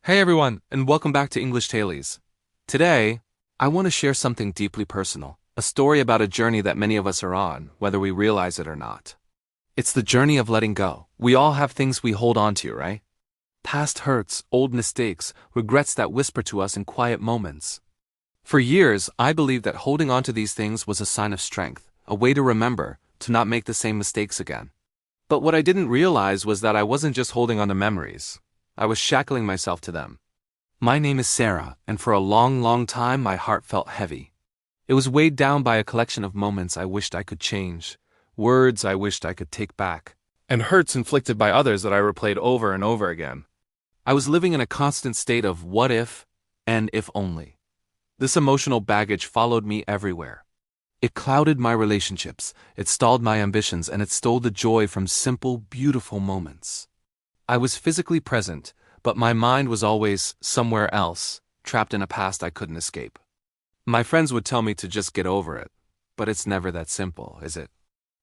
Hey everyone, and welcome back to English Tailies. Today, I want to share something deeply personal, a story about a journey that many of us are on, whether we realize it or not. It's the journey of letting go. We all have things we hold on to, right? Past hurts, old mistakes, regrets that whisper to us in quiet moments. For years, I believed that holding on to these things was a sign of strength, a way to remember, to not make the same mistakes again. But what I didn't realize was that I wasn't just holding on to memories. I was shackling myself to them. My name is Sarah, and for a long time my heart felt heavy. It was weighed down by a collection of moments I wished I could change, words I wished I could take back, and hurts inflicted by others that I replayed over and over again. I was living in a constant state of what if and if only. This emotional baggage followed me everywhere. It clouded my relationships, it stalled my ambitions, and it stole the joy from simple, beautiful moments. I was physically present, but my mind was always somewhere else, trapped in a past I couldn't escape. My friends would tell me to just get over it, but it's never that simple, is it?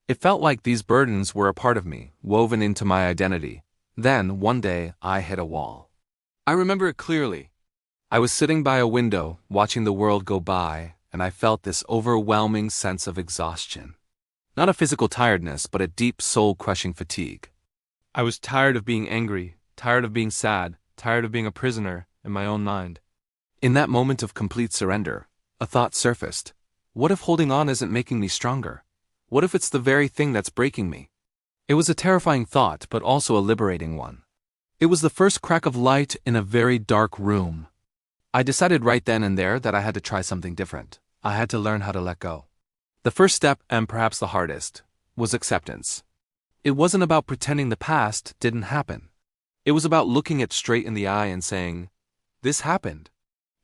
It felt like these burdens were a part of me, woven into my identity. Then, one day, I hit a wall. I remember it clearly. I was sitting by a window, watching the world go by, and I felt this overwhelming sense of exhaustion. Not a physical tiredness, but a deep soul-crushing fatigue. I was tired of being angry, tired of being sad, tired of being a prisoner in my own mind. In that moment of complete surrender, a thought surfaced. What if holding on isn't making me stronger? What if it's the very thing that's breaking me? It was a terrifying thought, but also a liberating one. It was the first crack of light in a very dark room. I decided right then and there that I had to try something different. I had to learn how to let go. The first step, and perhaps the hardest, was acceptance. It wasn't about pretending the past didn't happen. It was about looking it straight in the eye and saying, "This happened.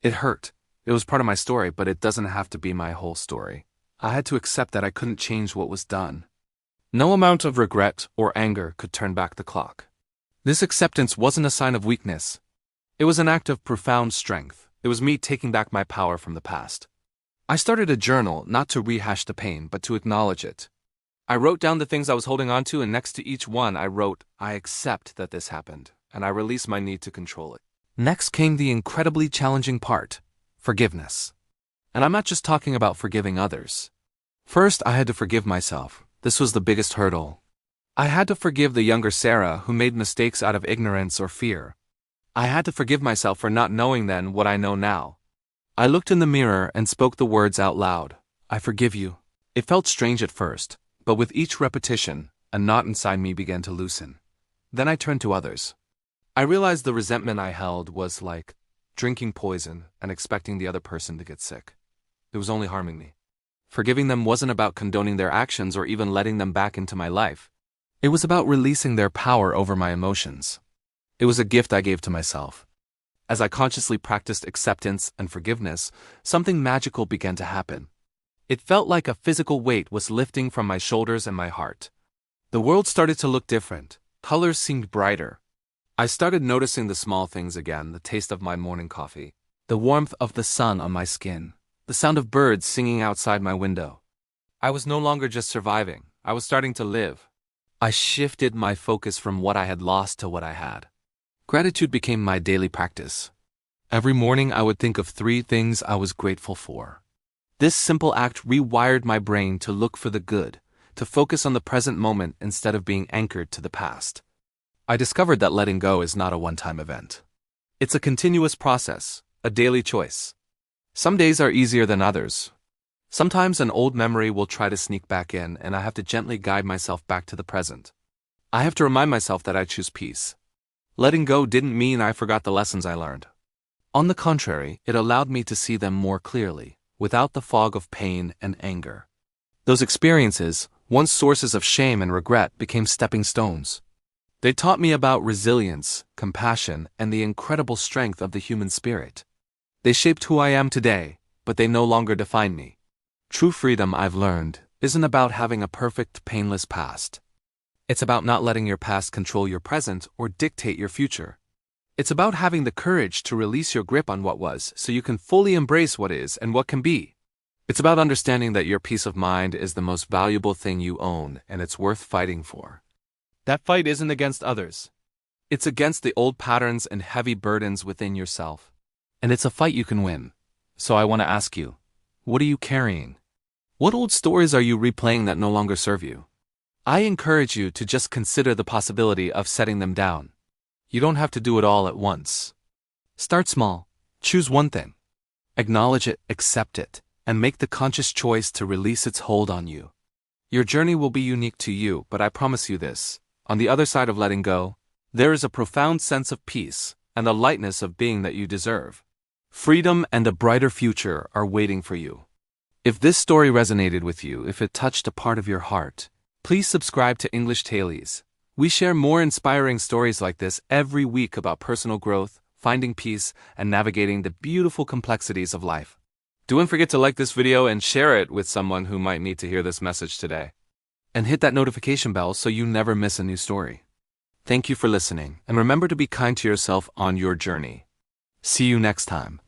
It hurt. It was part of my story, but it doesn't have to be my whole story." I had to accept that I couldn't change what was done. No amount of regret or anger could turn back the clock. This acceptance wasn't a sign of weakness. It was an act of profound strength. It was me taking back my power from the past. I started a journal, not to rehash the pain, but to acknowledge it. I wrote down the things I was holding on to, and next to each one I wrote, "I accept that this happened," and I released my need to control it. Next came the incredibly challenging part, forgiveness. And I'm not just talking about forgiving others. First, I had to forgive myself. This was the biggest hurdle. I had to forgive the younger Sarah who made mistakes out of ignorance or fear. I had to forgive myself for not knowing then what I know now. I looked in the mirror and spoke the words out loud. "I forgive you." It felt strange at first, but with each repetition, a knot inside me began to loosen. Then I turned to others. I realized the resentment I held was like drinking poison and expecting the other person to get sick. It was only harming me. Forgiving them wasn't about condoning their actions or even letting them back into my life. It was about releasing their power over my emotions. It was a gift I gave to myself. As I consciously practiced acceptance and forgiveness, something magical began to happen. It felt like a physical weight was lifting from my shoulders and my heart. The world started to look different. Colors seemed brighter. I started noticing the small things again, the taste of my morning coffee, the warmth of the sun on my skin, the sound of birds singing outside my window. I was no longer just surviving. I was starting to live. I shifted my focus from what I had lost to what I had. Gratitude became my daily practice. Every morning I would think of 3 things I was grateful for. This simple act rewired my brain to look for the good, to focus on the present moment instead of being anchored to the past. I discovered that letting go is not a one-time event. It's a continuous process, a daily choice. Some days are easier than others. Sometimes an old memory will try to sneak back in, and I have to gently guide myself back to the present. I have to remind myself that I choose peace. Letting go didn't mean I forgot the lessons I learned. On the contrary, it allowed me to see them more clearly, without the fog of pain and anger. Those experiences, once sources of shame and regret, became stepping stones. They taught me about resilience, compassion, and the incredible strength of the human spirit. They shaped who I am today, but they no longer define me. True freedom, I've learned, isn't about having a perfect, painless past. It's about not letting your past control your present or dictate your future. It's about having the courage to release your grip on what was so you can fully embrace what is and what can be. It's about understanding that your peace of mind is the most valuable thing you own and it's worth fighting for. That fight isn't against others. It's against the old patterns and heavy burdens within yourself. And it's a fight you can win. So I want to ask you, what are you carrying? What old stories are you replaying that no longer serve you? I encourage you to just consider the possibility of setting them down. You don't have to do it all at once. Start small. Choose one thing. Acknowledge it, accept it, and make the conscious choice to release its hold on you. Your journey will be unique to you, but I promise you this. On the other side of letting go, there is a profound sense of peace and a lightness of being that you deserve. Freedom and a brighter future are waiting for you. If this story resonated with you, if it touched a part of your heart, please subscribe to English Tailies. We share more inspiring stories like this every week about personal growth, finding peace, and navigating the beautiful complexities of life. Don't forget to like this video and share it with someone who might need to hear this message today. And hit that notification bell so you never miss a new story. Thank you for listening, and remember to be kind to yourself on your journey. See you next time.